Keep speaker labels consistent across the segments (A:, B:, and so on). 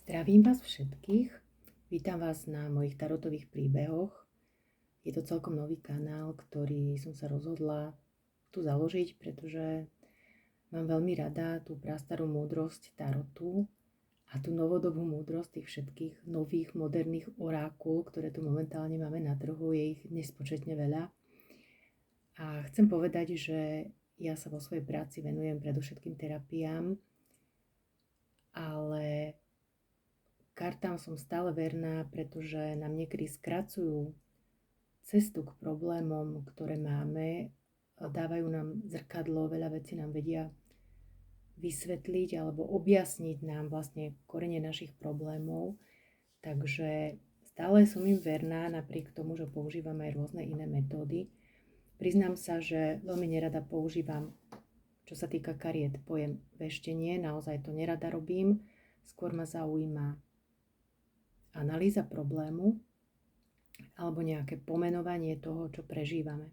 A: Zdravím vás všetkých, vítam vás na mojich tarotových príbehoch. Je to celkom nový kanál, ktorý som sa rozhodla tu založiť, pretože mám veľmi rada tú prastarú múdrosť tarotu a tú novodobú múdrosť tých všetkých nových, moderných orákul, ktoré tu momentálne máme na trhu, je ich nespočetne veľa. A chcem povedať, že ja sa vo svojej práci venujem predovšetkým terapiám, ale kartám som stále verná, pretože nám niekedy skracujú cestu k problémom, ktoré máme, dávajú nám zrkadlo, veľa vecí nám vedia vysvetliť alebo objasniť nám vlastne korene našich problémov. Takže stále som im verná, napriek tomu, že používam aj rôzne iné metódy. Priznám sa, že veľmi nerada používam, čo sa týka kariet, pojem veštenie, naozaj to nerada robím. Skôr ma zaujíma analýza problému alebo nejaké pomenovanie toho, čo prežívame.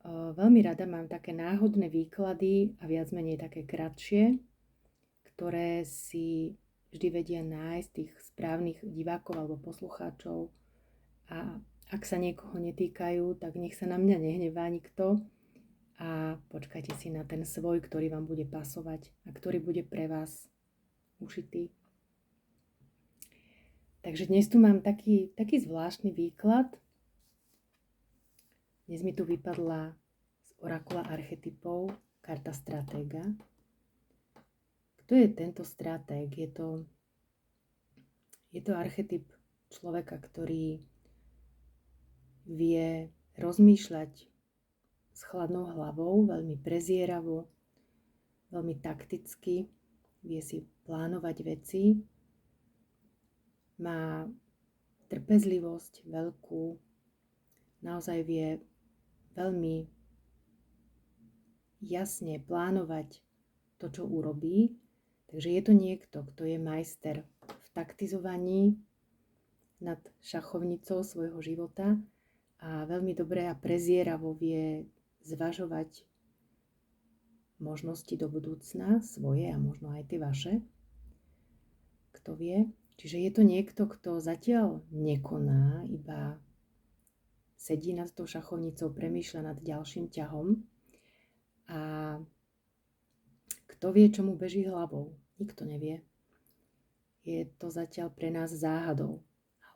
A: Veľmi rada mám také náhodné výklady a viac menej také kratšie, ktoré si vždy vedia nájsť tých správnych divákov alebo poslucháčov. A ak sa niekoho netýkajú, tak nech sa na mňa nehnevá nikto a počkajte si na ten svoj, ktorý vám bude pasovať a ktorý bude pre vás ušitý. Takže dnes tu mám taký zvláštny výklad. Dnes mi tu vypadla z orakula archetypov karta stratéga. Kto je tento stratég? Je to archetyp človeka, ktorý vie rozmýšľať s chladnou hlavou, veľmi prezieravo, veľmi takticky, vie si plánovať veci, má trpezlivosť veľkú, naozaj vie veľmi jasne plánovať to, čo urobí. Takže je to niekto, kto je majster v taktizovaní nad šachovnicou svojho života a veľmi dobre a prezieravo vie zvažovať možnosti do budúcna, svoje a možno aj tie vaše. Kto vie? Čiže je to niekto, kto zatiaľ nekoná, iba sedí nad tou šachovnicou, premýšľa nad ďalším ťahom a kto vie, čo mu beží hlavou? Nikto nevie. Je to zatiaľ pre nás záhadou.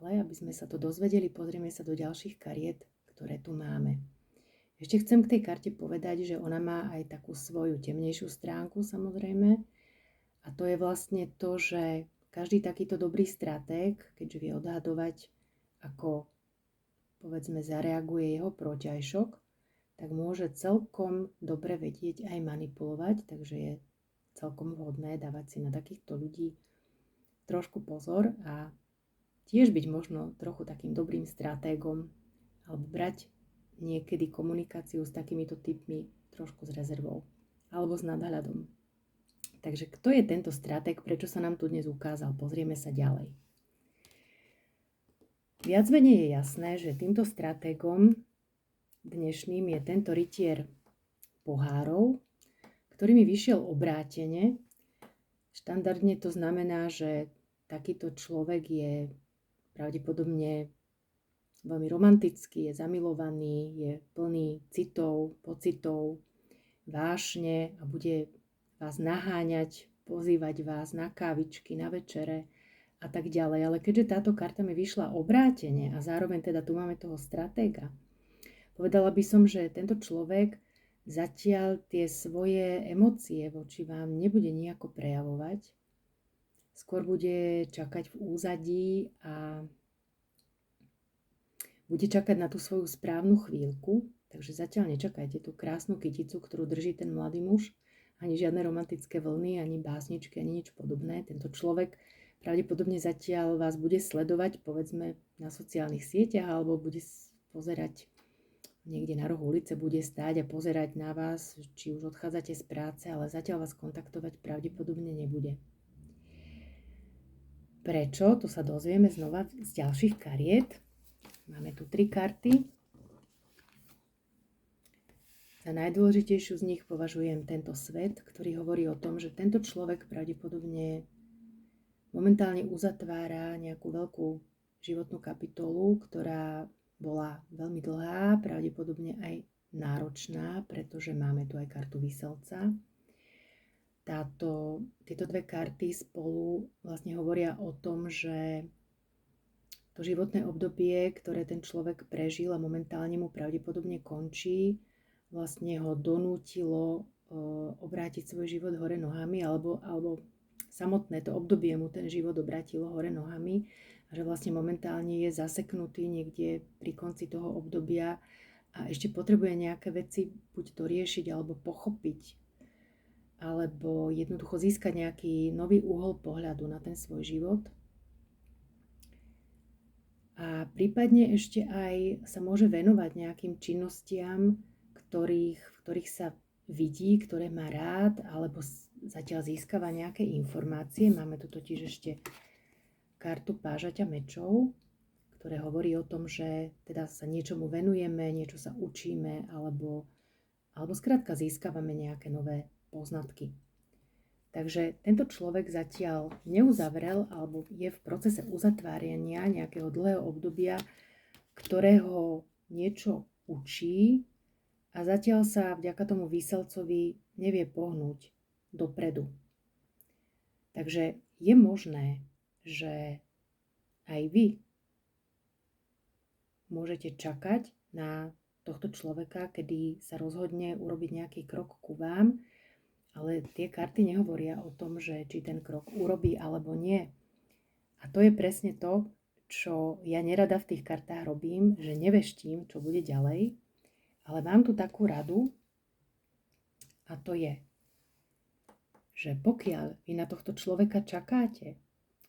A: Ale aby sme sa to dozvedeli, pozrieme sa do ďalších kariet, ktoré tu máme. Ešte chcem k tej karte povedať, že ona má aj takú svoju temnejšiu stránku samozrejme. A to je vlastne to, že každý takýto dobrý stratég, keďže vie odhadovať, ako povedzme zareaguje jeho protiajšok, tak môže celkom dobre vedieť aj manipulovať, takže je celkom vhodné dávať si na takýchto ľudí trošku pozor a tiež byť možno trochu takým dobrým stratégom alebo brať niekedy komunikáciu s takýmito typmi trošku s rezervou alebo s nadhľadom. Takže kto je tento stratég, prečo sa nám tu dnes ukázal? Pozrieme sa ďalej. Viac menej je jasné, že týmto stratégom dnešným je tento rytier pohárov, ktorý mi vyšiel obrátene. Štandardne to znamená, že takýto človek je pravdepodobne veľmi romantický, je zamilovaný, je plný citov, pocitov, vášne a bude vás naháňať, pozývať vás na kávičky, na večere a tak ďalej. Ale keďže táto karta mi vyšla obrátene a zároveň teda tu máme toho stratéga, povedala by som, že tento človek zatiaľ tie svoje emócie voči vám nebude nejako prejavovať. Skôr bude čakať v úzadí a bude čakať na tú svoju správnu chvíľku. Takže zatiaľ nečakajte tú krásnu kyticu, ktorú drží ten mladý muž, ani žiadne romantické vlny, ani básničky, ani nič podobné. Tento človek pravdepodobne zatiaľ vás bude sledovať, povedzme, na sociálnych sieťach, alebo bude pozerať niekde na rohu ulice, bude stáť a pozerať na vás, či už odchádzate z práce, ale zatiaľ vás kontaktovať pravdepodobne nebude. Prečo? To sa dozvieme znova z ďalších kariet. Máme tu 3 karty. Za najdôležitejšiu z nich považujem tento svet, ktorý hovorí o tom, že tento človek pravdepodobne momentálne uzatvára nejakú veľkú životnú kapitolu, ktorá bola veľmi dlhá, pravdepodobne aj náročná, pretože máme tu aj kartu Vyselca. Tieto dve karty spolu vlastne hovoria o tom, že to životné obdobie, ktoré ten človek prežil a momentálne mu pravdepodobne končí, vlastne ho donútilo obrátiť svoj život hore nohami, alebo samotné to obdobie mu ten život obrátilo hore nohami a že vlastne momentálne je zaseknutý niekde pri konci toho obdobia a ešte potrebuje nejaké veci buď doriešiť alebo pochopiť, alebo jednoducho získať nejaký nový uhol pohľadu na ten svoj život. A prípadne ešte aj sa môže venovať nejakým činnostiam, v ktorých sa vidí, ktoré má rád, alebo zatiaľ získava nejaké informácie. Máme tu totiž ešte kartu pážaťa mečov, ktoré hovorí o tom, že teda sa niečomu venujeme, niečo sa učíme, alebo skrátka získavame nejaké nové poznatky. Takže tento človek zatiaľ neuzavrel alebo je v procese uzatvárania nejakého dlhého obdobia, ktorého niečo učí a zatiaľ sa vďaka tomu Vyselcovi nevie pohnúť dopredu. Takže je možné, že aj vy môžete čakať na tohto človeka, kedy sa rozhodne urobiť nejaký krok ku vám, ale tie karty nehovoria o tom, že či ten krok urobí alebo nie. A to je presne to, čo ja nerada v tých kartách robím, že neveštím, čo bude ďalej, ale mám tu takú radu a to je, že pokiaľ vy na tohto človeka čakáte,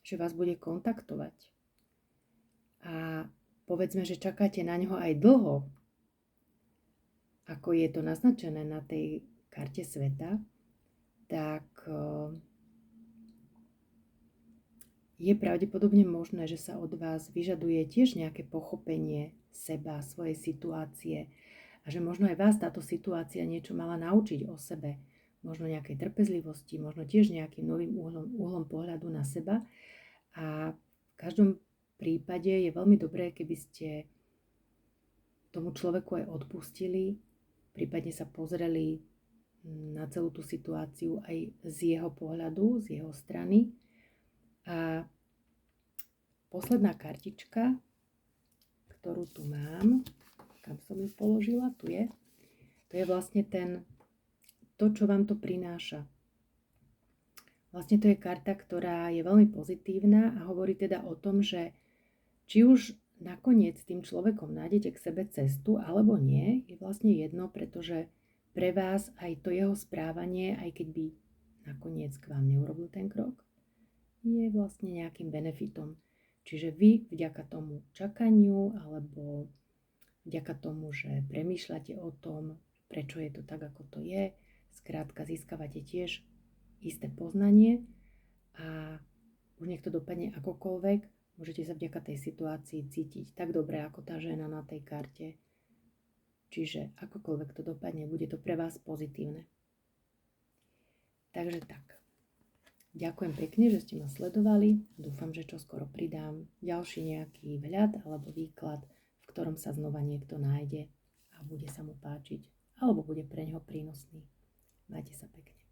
A: že vás bude kontaktovať a povedzme, že čakáte na ňo aj dlho, ako je to naznačené na tej karte sveta, tak je pravdepodobne možné, že sa od vás vyžaduje tiež nejaké pochopenie seba, svojej situácie a že možno aj vás táto situácia niečo mala naučiť o sebe, možno nejakej trpezlivosti, možno tiež nejakým novým uhlom pohľadu na seba. A v každom prípade je veľmi dobré, keby ste tomu človeku aj odpustili, prípadne sa pozreli na celú tú situáciu aj z jeho pohľadu, z jeho strany. A posledná kartička, ktorú tu mám, kam som ju položila, tu je. To je vlastne to, čo vám to prináša. Vlastne to je karta, ktorá je veľmi pozitívna a hovorí teda o tom, že či už nakoniec tým človekom nájdete k sebe cestu alebo nie, je vlastne jedno, pretože pre vás aj to jeho správanie, aj keď by nakoniec k vám neurobil ten krok, je vlastne nejakým benefitom. Čiže vy vďaka tomu čakaniu alebo vďaka tomu, že premýšľate o tom, prečo je to tak, ako to je, skrátka získavate tiež isté poznanie a už nech to dopadne akokoľvek, môžete sa vďaka tej situácii cítiť tak dobre, ako tá žena na tej karte. Čiže akokoľvek to dopadne, bude to pre vás pozitívne. Takže tak. Ďakujem pekne, že ste ma sledovali. Dúfam, že čoskoro pridám ďalší nejaký vhľad alebo výklad, v ktorom sa znova niekto nájde a bude sa mu páčiť alebo bude pre neho prínosný. Majte sa pekne.